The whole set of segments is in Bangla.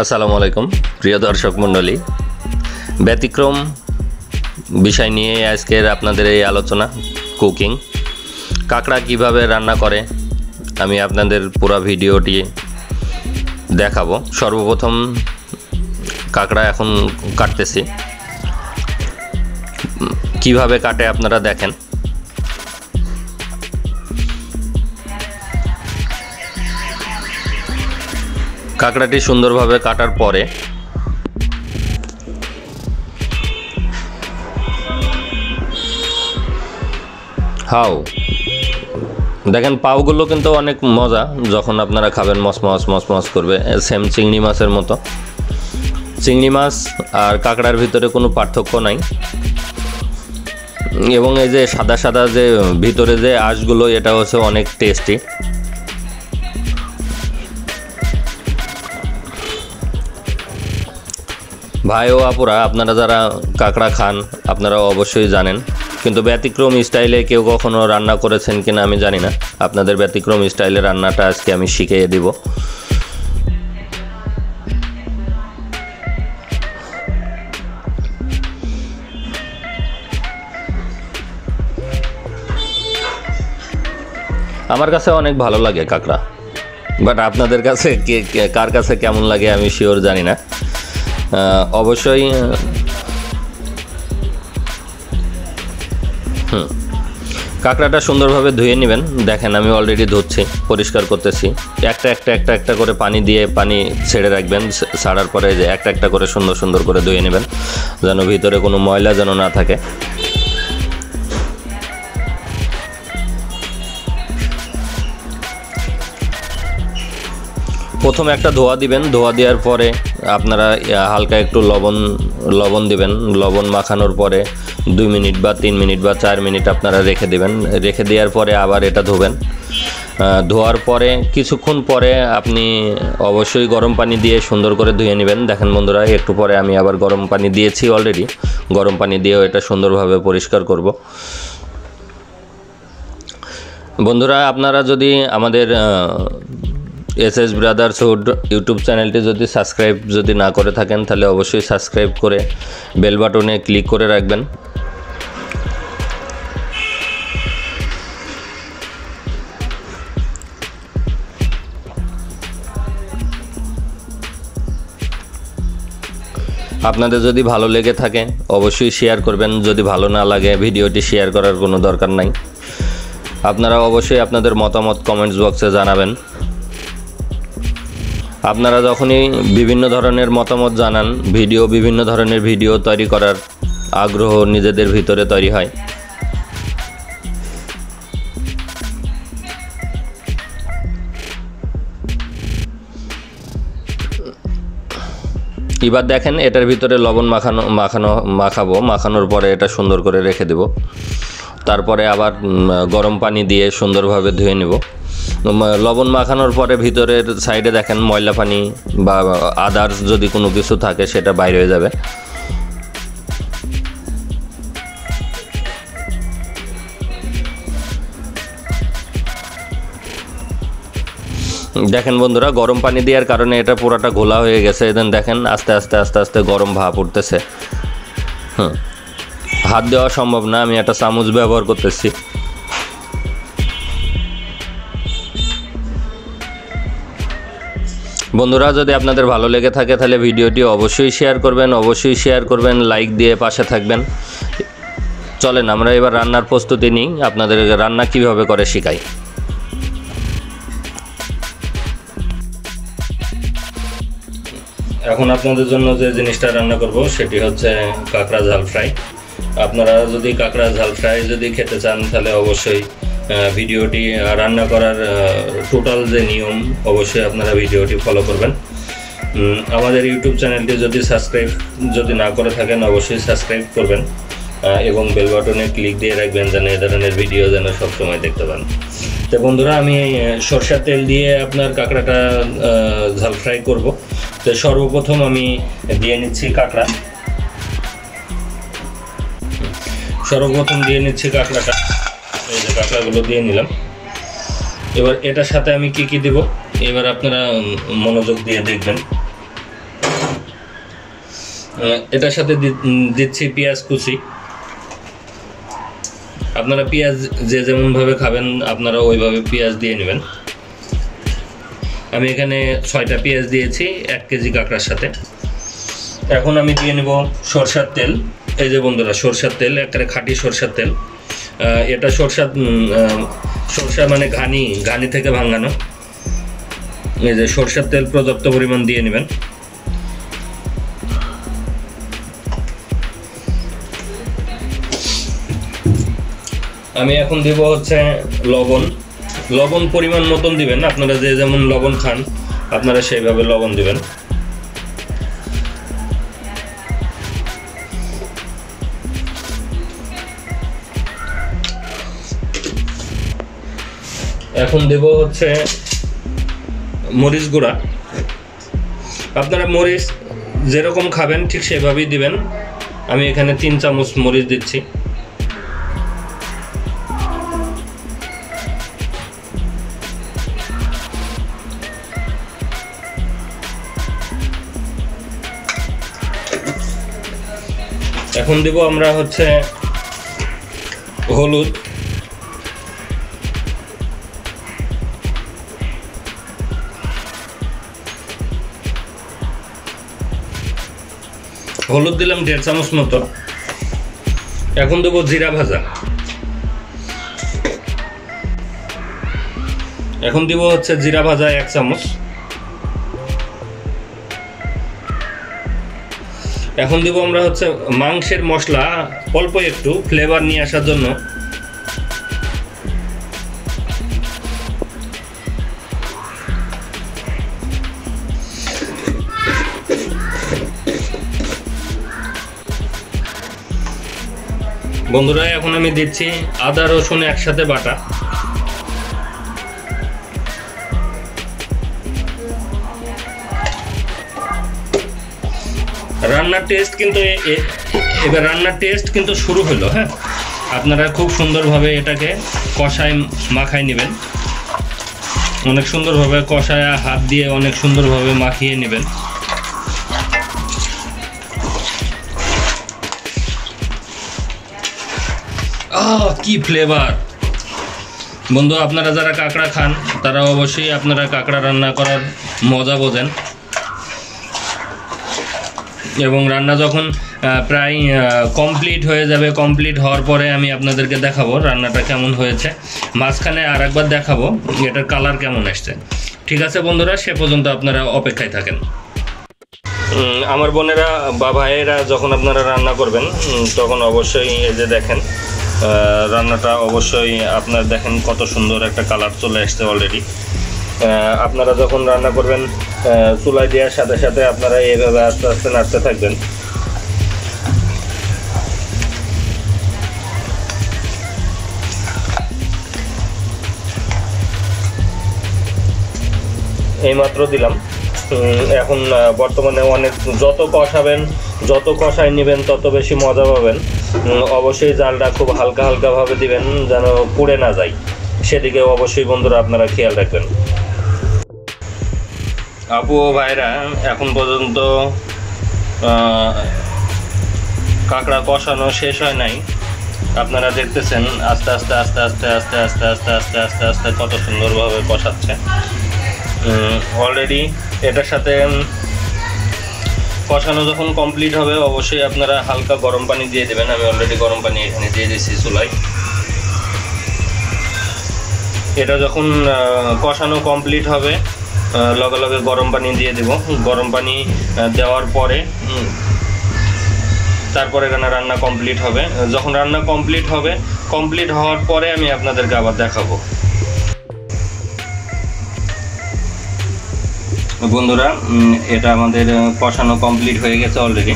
আসসালামু আলাইকুম প্রিয় দর্শক মণ্ডলী, ব্যতিক্রম বিষয় নিয়ে আজকের আপনাদের এই আলোচনা। কুকিং, কাঁকড়া কিভাবে রান্না করে আমি আপনাদের পুরো ভিডিওটি দেখাবো। সর্বপ্রথম কাঁকড়া এখন কাটতেছি, কিভাবে কাটে আপনারা দেখেন। কাঁকড়াটি সুন্দরভাবে কাটার পরে দেখেন পাউগুলো কিন্তু অনেক মজা, যখন আপনারা খাবেন মস করবে, সেম চিংড়ি মাছের মতো। চিংড়ি মাছ আর কাঁকড়ার ভিতরে কোনো পার্থক্য নাই, এবং এই যে সাদা সাদা যে ভিতরে যে আঁশগুলো, এটা হচ্ছে অনেক টেস্টি। ভাই ও আপুরা, আপনারা যারা কাঁকড়া খান আপনারা অবশ্যই জানেন, কিন্তু ব্যতিক্রম স্টাইলে কেউ কখনো রান্না করেছেন কিনা আমি জানি না। আপনাদের ব্যতিক্রম স্টাইলে রান্নাটা আজকে আমি শিখিয়ে দিব। আমার কাছে অনেক ভালো লাগে কাঁকড়া, বাট আপনাদের কাছে কার কাছে কেমন লাগে আমি শিওর জানি না। অবশ্যই কাঁকড়াটা সুন্দরভাবে ধুয়ে নেবেন। দেখেন আমি অলরেডি ধুচ্ছি, পরিষ্কার করতেছি। একটা করে পানি দিয়ে পানি ছেড়ে রাখবেন, ছাড়ার পরে যে একটা করে সুন্দর করে ধুয়ে নেবেন, যেন ভিতরে কোনো ময়লা যেন না থাকে। প্রথমে একটা ধোয়া দিবেন, ধোয়া দেওয়ার পরে আপনারা হালকা একটু লবণ দিবেন। লবণ মাখানোর পরে 2 মিনিট বা 3 মিনিট বা 4 মিনিট আপনারা রেখে দেবেন। রেখে দেওয়ার পরে আবার এটা ধোবেন। ধোয়ার পরে কিছুক্ষণ পরে আপনি অবশ্যই গরম পানি দিয়ে সুন্দর করে ধুয়ে নেবেন। দেখেন বন্ধুরা, একটু পরে আমি আবার গরম পানি দিয়েছি অলরেডি। গরম পানি দিয়েও এটা সুন্দরভাবে পরিষ্কার করব। বন্ধুরা, আপনারা যদি আমাদের এসএস ব্রাদার্সহুড ইউটিউব চ্যানেলটি যদি সাবস্ক্রাইব যদি না করে থাকেন, তাহলে অবশ্যই সাবস্ক্রাইব করে বেল বাটনে ক্লিক করে রাখবেন। আপনাদের যদি ভালো লেগে থাকে অবশ্যই শেয়ার করবেন, যদি ভালো না লাগে ভিডিওটি শেয়ার করার কোনো দরকার নাই। আপনারা অবশ্যই আপনাদের মতামত কমেন্টস বক্সে জানাবেন। আপনারা যখনই বিভিন্ন ধরনের মতামত জানান, বিভিন্ন ধরনের ভিডিও তৈরি করার আগ্রহ নিজেদের ভিতরে তৈরি হয়। এবার দেখেন এটার ভিতরে লবণ মাখানোর পরে এটা সুন্দর করে রেখে দেব। তারপরে আবার গরম পানি দিয়ে সুন্দরভাবে ধুয়ে নেব। লবণ মাখানোর পরে ভিতরের সাইডে দেখেন ময়লা পানি বা আদার্স যদি কোনো কিছু থাকে সেটা বাইরে হয়ে যাবে। দেখেন বন্ধুরা, গরম পানি দেওয়ার কারণে এটা পুরোটা ঘোলা হয়ে গেছে। দেখেন আস্তে আস্তে গরম ভাপ উঠতেছে। হাত দেওয়া সম্ভব না, আমি একটা চামচ ব্যবহার করতেছি। বন্ধুরা, যদি আপনাদের ভালো লেগে থাকে তাহলে ভিডিওটি অবশ্যই শেয়ার করবেন, লাইক দিয়ে পাশে থাকবেন। চলেন আমরা এবার রান্নার প্রস্তুতি নিই, আপনাদের রান্না কিভাবে করে শেখাই। এখন আপনাদের জন্য যে জিনিসটা রান্না করব সেটি হচ্ছে কাঁকড়া ঝাল ফ্রাই। আপনারা যদি কাঁকড়া ঝাল ফ্রাই যদি খেতে চান তাহলে অবশ্যই ভিডিওটি রান্না করার টোটাল যে নিয়ম অবশ্যই আপনারা ভিডিওটি ফলো করবেন। আমাদের ইউটিউব চ্যানেলটি যদি সাবস্ক্রাইব যদি না করে থাকেন অবশ্যই সাবস্ক্রাইব করবেন এবং বেল বাটনে ক্লিক দিয়ে রাখবেন যেন এ ধরনের ভিডিও যেন সবসময় দেখতে পান। তো বন্ধুরা, আমি সরষের তেল দিয়ে আপনার কাঁকড়াটা ঝাল ফ্রাই করব। তো সর্বপ্রথম আমি দিয়ে নিচ্ছি কাঁকড়া। কাঁকড়াটা, এই যে কাঁকড়াগুলো দিয়ে নিলাম। এবার এটার সাথে আমি কি কি দেব এবার আপনারা মনোযোগ দিয়ে দেখবেন। এটার সাথে দিচ্ছি পেঁয়াজ কুচি। আপনারা পেঁয়াজ যে যেমনভাবে খাবেন আপনারা ওইভাবে পেঁয়াজ দিয়ে নেবেন। আমি এখানে 6টা পেঁয়াজ দিয়েছি 1 কেজি কাঁকড়ার সাথে। এখন আমি দিয়ে নেব সরষের তেল। এই যে বন্ধুরা সরষের তেল, একেবারে খাঁটি সরষের তেল। এটা সরষা মানে ঘানি থেকে ভাঙানো। এই যে সরষের তেল পর্যাপ্ত পরিমাণ দিয়ে নেবেন। আমি এখন দেব হচ্ছে লবণ পরিমাণ মতন দিবেন। আপনারা যে যেমন লবণ খান আপনারা সেইভাবে লবণ দিবেন। এখন দেব হচ্ছে মরিচ গুঁড়া। আপনারা মরিচ যেরকম খাবেন ঠিক সেভাবেই দিবেন। আমি এখানে 3 চামচ মরিচ দিচ্ছি। এখন দেব আমরা হচ্ছে হলুদ। হলুদ দিলাম 1.5 চামচ মতো। এখন দেবো জিরা ভাজা। এখন দিব হচ্ছে জিরা ভাজা 1 চামচ। এখন দিব আমরা হচ্ছে মাংসের মশলা অল্প একটু ফ্লেভার নিয়ে আসার জন্য। বন্ধুরা এখন আমি দিচ্ছি আদা রসুন একসাথে বাটা। রান্নার টেস্ট কিন্তু শুরু হলো। হ্যাঁ, আপনারা খুব সুন্দরভাবে এটাকে কষায় মাখায় নেবেন। অনেক সুন্দরভাবে কষায় হাত দিয়ে অনেক সুন্দরভাবে মাখিয়ে নেবেন। কি ফ্লেভার! বন্ধু, আপনারা যারা কাঁকড়া খান তারা অবশ্যই আপনারা কাঁকড়া রান্না করার মজা বোঝেন। এবং রান্না যখন প্রায় কমপ্লিট হয়ে যাবে, কমপ্লিট হওয়ার পরে আমি আপনাদেরকে দেখাবো রান্নাটা কেমন হয়েছে। মাঝখানে আর একবার দেখাবো এটার কালার কেমন আসছে। ঠিক আছে বন্ধুরা, সে পর্যন্ত আপনারা অপেক্ষায় থাকেন। আমার বোনেরা বা ভাইয়েরা যখন আপনারা রান্না করবেন তখন অবশ্যই এই যে দেখেন রান্নাটা অবশ্যই আপনার দেখেন কত সুন্দর একটা কালার চলে আসছে অলরেডি। আপনারা যখন রান্না করবেন চুলায় দেওয়ার সাথে সাথে আপনারা এইভাবে আস্তে আস্তে নাড়তে থাকবেন। এইমাত্র দিলাম। এখন বর্তমানে অনেক যত কষাবেন, যত কষায় নেবেন তত বেশি মজা পাবেন। অবশ্যই জালটা খুব হালকা হালকাভাবে দিবেন যেন পুড়ে না যায়, সেদিকে অবশ্যই বন্ধুরা আপনারা খেয়াল রাখবেন। আপু ও ভাইরা এখন পর্যন্ত কাঁকড়া কষানো শেষ হয় নাই। আপনারা দেখতেছেন আস্তে আস্তে আস্তে আস্তে আস্তে আস্তে আস্তে আস্তে আস্তে আস্তে কত সুন্দরভাবে কষাচ্ছে। অলরেডি এটার সাথে কষানো যখন কমপ্লিট হবে অবশ্যই আপনারা হালকা গরম পানি দিয়ে দেবেন। আমি অলরেডি গরম পানি এখানে দিয়ে দিচ্ছি চুলায়। এটা যখন কষানো কমপ্লিট হবে লগে লগে গরম পানি দিয়ে দেব। গরম পানি দেওয়ার পরে তারপরে এখানে রান্না কমপ্লিট হবে। যখন রান্না কমপ্লিট হবে, কমপ্লিট হওয়ার পরে আমি আপনাদেরকে আবার দেখাবো। বন্ধুরা এটা আমাদের কষানো কমপ্লিট হয়ে গেছে অলরেডি।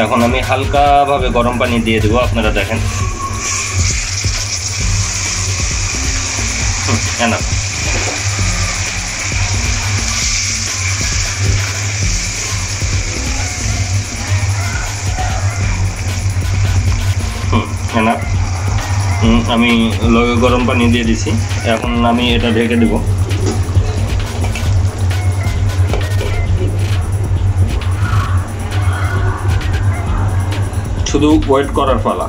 এখন আমি হালকাভাবে গরম পানি দিয়ে দেবো, আপনারা দেখেন। এনাফ। এনাফ। আমি লগে গরম পানি দিয়ে দিছি। এখন আমি এটা ঢেকে দেব। শুধু ওয়েট করার পালা।